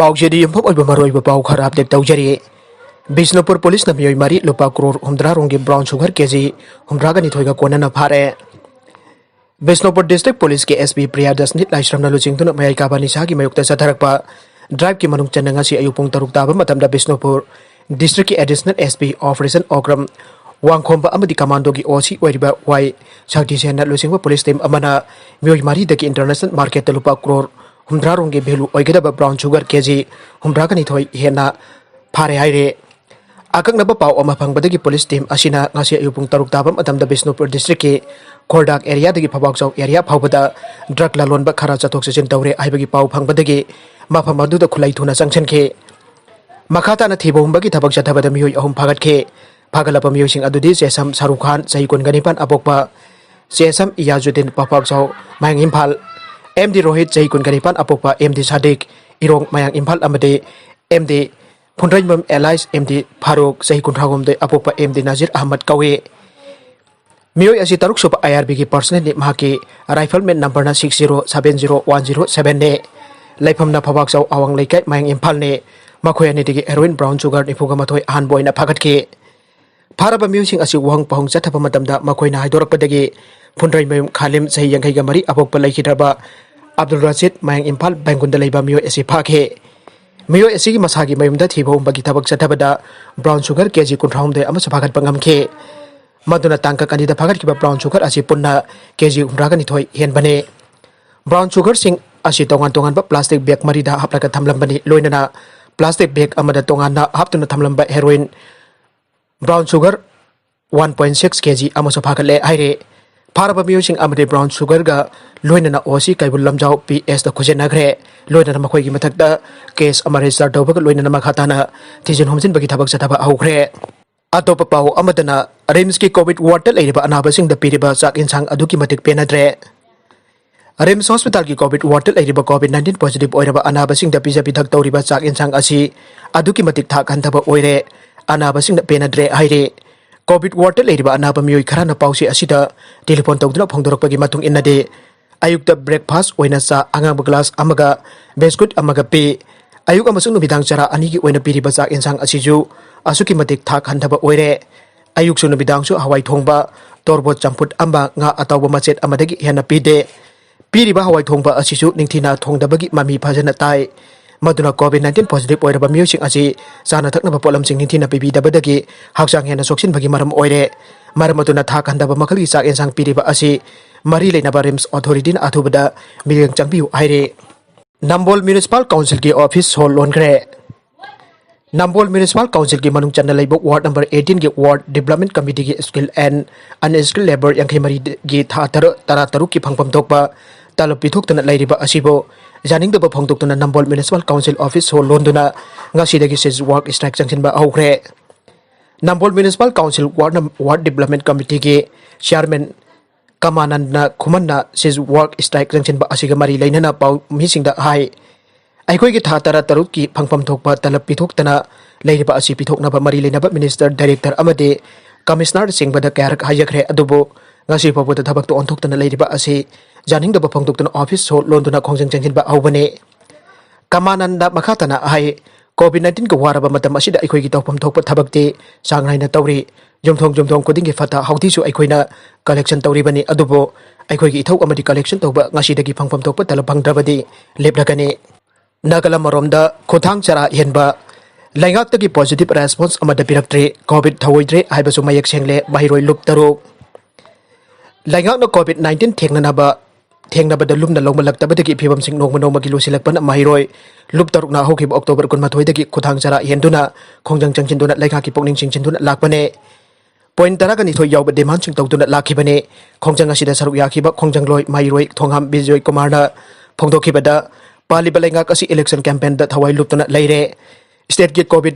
Paujedi Impop Maroi Pau Kharab de Taujari. Bishnupur Police na Mioi Mari Lupa Crore Humdra Romgi Brown Sugar Kg Humdraga Nitoiga Konana Pare. Bishnupur District Police ke SP Priya Dasnit Laishram na Luching Tuna Mayai Kabani Sagi Mayukta Satarakpa Drive ki Manung Chananga si Ayupong Taruk Taba Matamda Bishnupur District ki Additional SP Operation Okram Wangkhomba Amadi Commando ki OC Leiriba Y Sakti Sena Luching Police Team Amana Mioi Mari Daki International Market Lupa Crore Humdra Romgi Belu Oigada Brown Sugar Kg Humdraga Nitoi henna Pare Haire Akak na pau o mapangbadagi police team asina ngasi ayupong taruk tabam atamda Bishnupur district ki Khordak area dagi Phabakchau area phawbada drug lalon ba khara chatok session tawre aibagi pau phangbadagi mafam aduda khulai thuna sangchen ke makhata na thibom bagi thabak chathabada mioi ahum phagat ke phagalapa mioi sing adudi sesam Shahrukh Khan sahi kunganipan apokpa sesam Iyazuddin Phabakchau mayang Imphal MD Rohit sahi kunganipan apokpa MD Sadik irong mayang Imphal amade MD Pundrajmam Allies MD Farooq Sahi Kuntragom de Apopa MD Nazir Ahmad Kawe Mioi asi taruk sopa IRB ki personnel ni mahaki rifleman number na 6070107 ne Laifam na Phabakchau awang leikai mayang Imphal ne makoy ni digi heroin brown sugar ni puga mathoy han boy na phagat ke Pharaba mioi sing asi wang pahong chathapa matamda makoy na haidorak padagi Pundrajmam Khalim Sahi Yangai ga mari apok Leikhidre Abdul Rashid mayang Imphal Bangunda leiba mioi asi phake Mioi asigi masagi mayumda thibom bagi thabak chathabada brown sugar kg.72 ama saphagat pangam ke maduna tangka kanida phagat kiba brown sugar asi punna kg umraga ni thoi hen bane brown sugar sing asi tongan ba plastic bag marida haplaka thamlam bani loinana plastic bag amada tongan na haptuna thamlam ba heroin brown sugar 1.6 kg ama saphagat le aire Pharaba mioi sing amade brown sugar ga loinana osi kaibul lamjau PS da khujena gre loinana makhoi gi mathakda case ama register tawba loinana makhatana tijin homjin bagi thabak chathaba augre atopa pau amadana rims ki covid ward leiriba anabasingda Piriba Chak Yensang adukki Matik Pennadre rims hospital ki covid ward leiriba covid-19 positive oiraba anabasingda pijapi thak tawriba Chak Yensang asi adukki Matik thak hanthaba oire anabasingda Pennadre haire Covid ward leiriba anaba mioi kharana pausi asida telephone tawduna phongdorakpagi matung innade ayukta breakfast oina sa angang glass amaga biscuit amaga pe ayuk amasung nubidang chara anigi oina Piriba Chak Yensang asiju asuki Matik thak hanthaba oire ayuk su nubidang su hawai thongba torbo champut amba nga atawba machet amadagi henna pide Piriba hawai thongba asisu ningthina thongdabagi mami phajana tai Maduna COVID-19 positive oiraba mioi sing asi sana thaknaba polam sing ningthina pibi dabadagi haksang henna soksin bagi maram oire maram aduna thak handaba makhali Chak Yensang Piriba asi mari leinaba rims authority na athubada miling changbiu aire Nambol Municipal Council ki office hall longre Nambol Municipal Council ki manung channa leibo ward number 18 ki ward development committee ki skill and unskilled labor yang mari gi tha tara ki phangpam thokpa talop pithok tana Leiriba asibo janing daba phongtok tuna Nambol Municipal Council office hall londuna ngasi dagi says work strike jangsin ba augre Nambol Municipal Council ward development committee ki chairman Kamananda Khumanna says work strike jangsin ba asiga mari leinana pau misingda hai aikoi ki tha tara taruk ki phangpam thokpa talap pithok tana Leiriba asi pithok na ba mari leinaba minister director amade commissioner singbada karak hajakre adubo ngasi pabuta thabak to onthok tana Leiriba asi janing daba phongtok tana office hall londuna khongjang jangsin ba aubane Kamananda makhatana hai COVID-19 ko waraba matam asida aikoi gi tawpam thokpa thabakte sangraina tawri jomthong koding gi fata hauti su aikoina collection tawri bani adubo aikoi gi ithau amadi collection tawba ngasi dagi phangpam thokpa talapang drabadi leplakani nagala maromda khothang chara henba Leingaktagi positive response amada Pirktri covid thawoidre haibasu mayak sengle bahiroi lup taru Leingak no COVID-19 thengnabada lumna longmalaktabadagi phibam sing nongma gi lusilakpan mahiroi lup taruk na hokib October 12 dagi khothang chara henduna khongjang changchinduna Leikha ki pokning singchinduna lakpane point taragani thoi yawba demand sing tawduna lakhibane khongjang asida saruk yakhiba khongjang loi mahiroi thongham Bijoy Kumarna phongdokhibada paliba Leingak asi election campaign da thawai luptuna leire state ki covid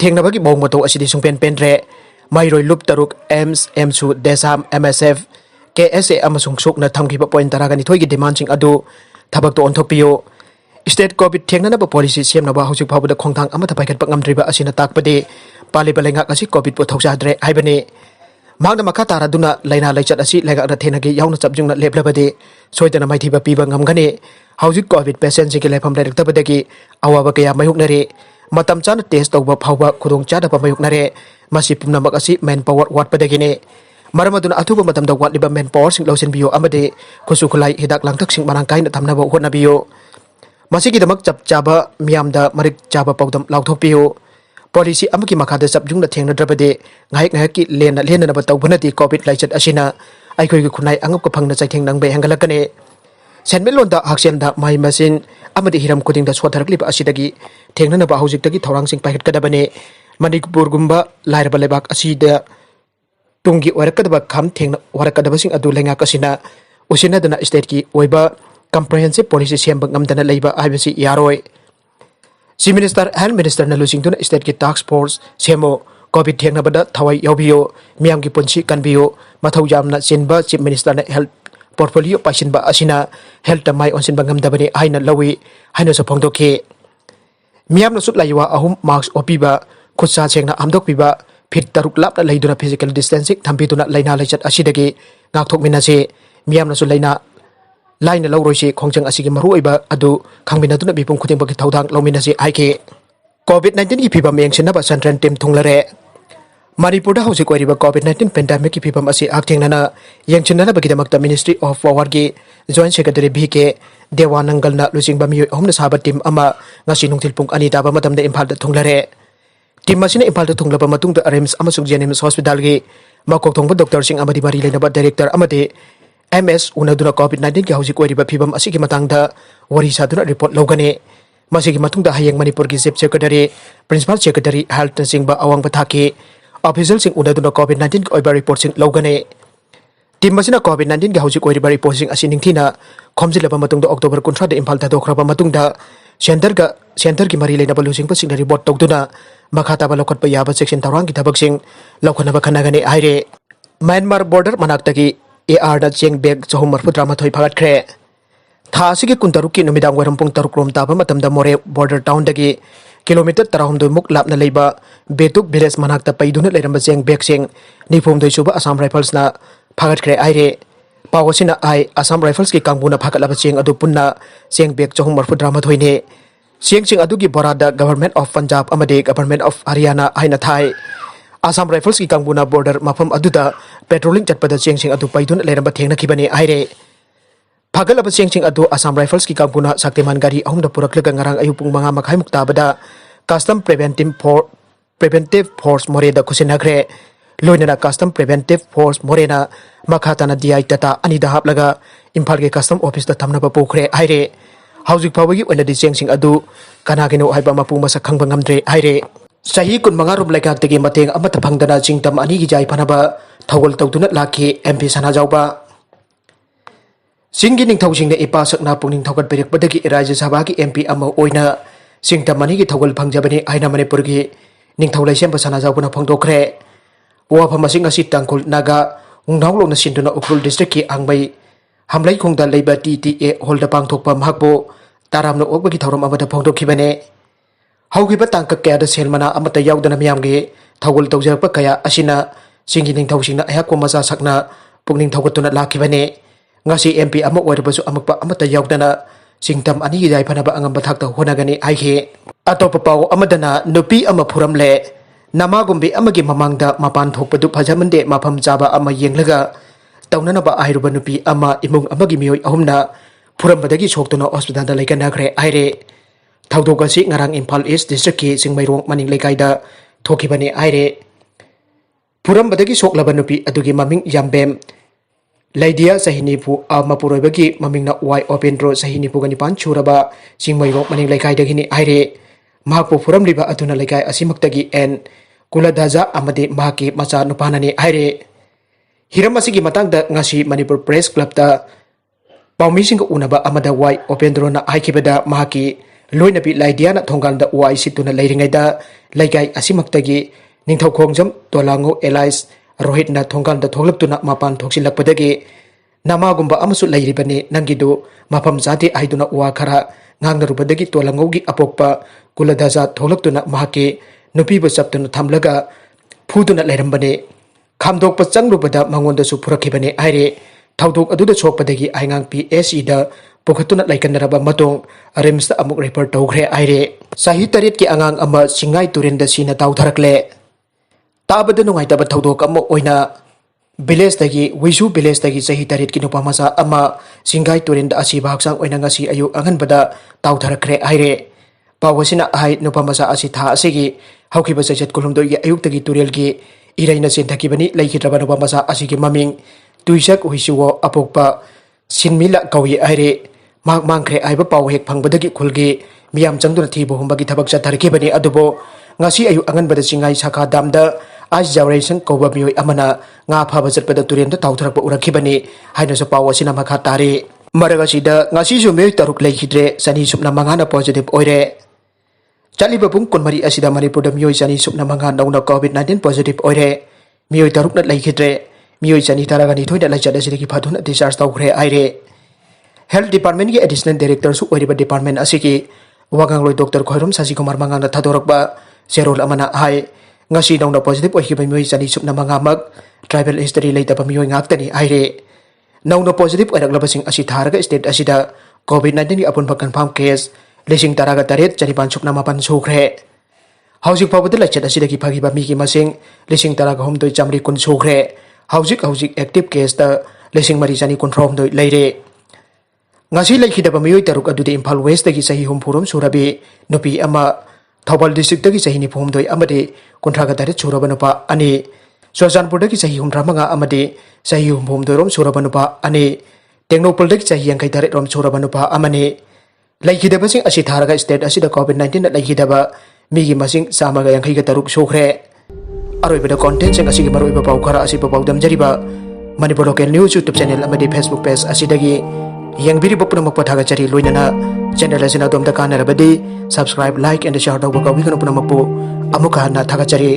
thengnabagi bong mato asidi sungpen penre Mairoi lup taruk EMS, EMSU, DESAM, MSF, KSA amasung suk na thamkiba point taragani thoi gi demand sing adu thabak to onthokpiyo state covid thengnana ba policy semnaba hosik phawda khongthang ama thapaikat pangamdriba asina takpade paliba Leingak asi covid po thokjadre haibane Magna Makata Duna, Lena Lechat Asi, Lega Tenagi, Yauna Subjuna Leplabade, Soitana Mighty Piba Ngamgane, How's it COVID patients, Lepam Tabadegi, Awabakaya Mayuknare, Matamchan taste over Power, Kudung Chada Mayuknare, Masipuna Makasi, manpower, what Padagine. Maramaduna Atuba Matam the Wat Liba manpower, Sing Losin Bio Amade, Kusukulai, Hidak Langtaxing Manankai, Tamnabo, Honabio. Masiki the Makchap Jaba, Miamda, Marik Jaba Pogdam, Lautopio. Policy Amaki Makada Subjung the Tang Drabade, Naiki, Lena about Bunati, COVID Lichet Ashina, I could kunai Angapang the Sighting Nang Hangalakane. Send Melon the Axian that my machine, Amadi Hiram cutting the swatter clip Asidagi, Tangan about Hositagi, Torangsing Packet Kadabane, Manipur Gumba, Leiriba Lebak Asida, Tungi Warakadaba come Ting Warakadabasing Adu Leingakasina, Usina the Stateki, Weba, Comprehensive Policy Siambangam Dana Labor, IBC Yaroi. Si Minister and Minister na losing to state ki task force semo COVID thengna bada thawai yobio miam ki punchi kanbio mathau jamna sinba Chief Minister na health portfolio pasinba asina health tamai onsin bangam dabani aina lawi haino sa phongdo ke miam na sut laiwa ahum marks opiba khutsa chengna amdok piba phit taruk lap na leiduna physical distancing thampi tuna laina lechat asidagi ngakthok minase miam na su laina Line low roshi Kongjang Asiki Maruiba Adu Kangminatuna Bipum Kuting Baki Taudang Lominasi Ike COVID-19 Pibam Yang Sinaba Santran Tim Tunglare Manipur da Ngasisu COVID-19 pandemic Pibam Asi Acting Nana Yang Chinana Bakidamakta Ministry of Forwardgi Joint Secretary BK Dewanangal na Lusing Bamiyo Home Sabat Team Ama Ngasinung Tilpung Anita Bamatam de Impal da Tunglare Team Masina Impal da Tunglaba Matung da Arems Amasung Jenims Hospital Gi Makok Tongba Dr. Sing Amadi Mari Lenaba Director Amade MS unaduna COVID-19 ki hausi koiriba phibam asigi matangda wari saduna report logane masigi matungda hayeng Manipur ki Chief Secretary Principal Secretary Health singba awang pathaki official sing unaduna COVID-19 ki oiba report sing logane team masina COVID-19 ki hausi koiriba report sing asining thina khomjilaba matungda October 13 da Impal da dokhraba matungda center ki mari leina balusing pa sing report togduna makhata ba lokot pa yaba section tarang ki thabak sing lokhana ba khanagane aire Myanmar border manaktagi AR da cheng bag chahumar putrama thoi phagat khre tha sigi kuntaruki numidang waram pung tarukrom taba matamda more border town dagi kilometer 32 muk lapna leiba betuk village manakta paiduna leiramba cheng bag sing nifum doi suba Assam Rifles na phagat khre aire pawasina ai Assam Rifles ki kangbuna phagalaba cheng adu punna cheng bag chahumar putrama thoine cheng adu gi borada Government of Punjab amade Government of Haryana aina thai Assam Rifles ki kangbuna border mafam aduda patrolling chatpada cheng adu paidun leramba thengna khibani aire phagalaba cheng adu Assam Rifles ki kangbuna saktiman gari ahumda puraklaga ngarang ayupung manga makhai mukta bada custom preventive force moreda kusinagre loinana custom preventive force morena makhatana DI tata anida haplaga Imphal ke custom office da thamna ba pokre aire hauzik phawagi oina di cheng adu kanagino haiba mapu masak khangba ngamdre aire Sahi kun mangarum Leikaktagi mateng amata phangdana chingtam ani gi jai phanaba thogol tawduna lakhi MP sana jawba Singgi ningthau singna ipa sakna pungning thogat berik badagi Rajya Sabha ki MP ama oina singtam ani gi thogol phangjabani aina Manipur gi ningthau laisem sana jawbuna phangdokre wa phamasing asi tangkul naga ungnaw na sinduna Ukhrul district ki angbai hamlai khongda leiba TTA holda pangthokpa mahbo taramna okbagi thorom amada phangdokhibane Haugiba tangka kaya da selmana amata yaudana miyamge thogol tawjarpa kaya asina singgi ningthau singna ayakwa masa sakna pungning thogatuna lakhibane ngasi MP ama oirbasu amakpa amata yaudana singtam ani gi jai phanaba angamba thakta honagani aikhe atopa paw amadana nupi ama phuramle namagumbi amagi mamangda Mapaan Thokpadu Fajamnde mafam chaba ama yenglaga tawnanaba Hairubi nupi ama imung amagi Mioi ahumna phurambadagi soktuna hospital da Leikanakhre aire Thawdogasi ngarang Imphal East District ki Singmairong maning leikaida thokibani aire Phurambadagi soklaba nupi adugi maming Yambem Laidia Sahinipu Mapuroibagi mamingna Y Open Road Sahinipu ganipan churaba Singmairong maning leikaidagini aire mahakpo phuramliba aduna leikai asimaktagi en Kuladaja amade mahaki macha nupanani aire hiram asigi matangda ngasi Manipur Press Club da pawmising unaba amada Y Open Road na aikibada mahaki Loina bi Laidia na thonggalda uai situna leiringaida leigai asimaktagi ningthau khongjam tolango Elias Rohit na thonggalda thoglaptuna Mapaan thoksilakpadagi namagumba amasu leiribani nangidu mafam jati aiduna uwa khara ngangnarubadagi tolango gi apokpa kuladaja thoglaptuna mahaki nupi bu chaptuna thamlaga phuduna leirambane खामदोक चंगलुबदा मंगोंदसु पुरखिबने आइरे थौदोक अदुदा सोकपदगी आइंगांग PSE दा पुखतुना लाइकनरबा मतों RIMS अमुक report तौग्रे आइरे सही तरेट की अंगांग अमा सिंगाई तुरेंदा सीना ताउथरकले ताबदा नुंगाइतबा थौदोक अमा ओइना village दगी Biju village दगी सही तरेट की नुपा मसा अमा सिंगाई तुरेंदा असिबा हक्सांग ओइना ngasi अयु अंगनबदा ताउथरकरे आइरे पावसिना हाई नुपा मसा असि था असिगी हौखिबा सैचत कुलुमदो गी अयुक्तगी तुरेलगी इराइना सेंथकिबनी लैखिद्रबा नुपा मसा असिगी ममिंग तुइसक उहिसुवो अपोकपा सिनमिला कौई आइरे माग मांगख्रे आइबा पाव हेक फंगबदगी खुलगी मियाम चंगदुना Thibaut हुंबगी थबक चथरखिबनी अदुबो ngasi ayu anganbada singai sakha damda आज जावरेसन कौबा मियोई अमना nga फाबा चटपदा तुरेंदा ताउथरकबा उरखिबनी हाइना सो पाव असिना मखा तारे मरगसिदा ngasi जो मियोई तरुक लैखिद्रे सनी सुपना मंगाना पॉजिटिव ओइरे चालीबा पुंग कुनमरी असिदा मणिपुर दा मियोई सनी सुपना मंगा नौना कोविड-19 पॉजिटिव ओइरे मियोई तरुक न लैखिद्रे मियोई सनी तारागनी थोइना लाइचदा सिदगी फाथुना डिस्चार्ज तौखरे आइरे हेल्थ डिपार्टमेंट की एडिशनल डायरेक्टर सु ओइरिबा डिपार्टमेंट असिकी वागांगलोई डॉक्टर खोइरम सासी कुमार मंगाना थादोरकबा जेरोल अमना हाय ngasi dongna positive oikiba mioi chani supna mangamak tribal history leitaba mioi ngaktani aire nongna positive oiraklabasing asi tharaga state asida covid-19 ki apunba confirm case lising taraga taret chanipan supna mapan sukhre haujik pawbada lachat asida ki phagiba mi ki masing lising taraga homdoi chamri kun sukhre haujik active case ta lising mari chani kun from doi leire ngasi lekhidaba mioi taruk adude imphal west dagi sahi hum phurum surabi nupi ama Thoubal district की सही निफोमदोई अमदे कुंथ्रागा तारे छुरबनुपा अनि सोजानपुर की सही हुमथ्रामंगा अमदे सही हुमफोमदोइरोम छुरबनुपा अनि टेक्नोपोल की सही यंखै तारे रोम छुरबनुपा अमने लैखिदबसिंग असि थारगा स्टेट असिदा कोविड-19 लैखिदबा मिगी मसिंग सामगा यंखै गा तरुक सोखरे अरोइबदा कंटेंट सिंग असि मरोइबा पाउ खरा असि पाउदम जरिबा Manipur local news YouTube channel अमदे फेसबुक पेज असिदगी यंगबिरिबा पुनमक पथागा चरी लोइनना चैनल असिना दोमदा कानरबदी सब्सक्राइब लाइक एंड शेयर तौबा कौबिगन पुनमकपु अमुका हन्ना थागा चरी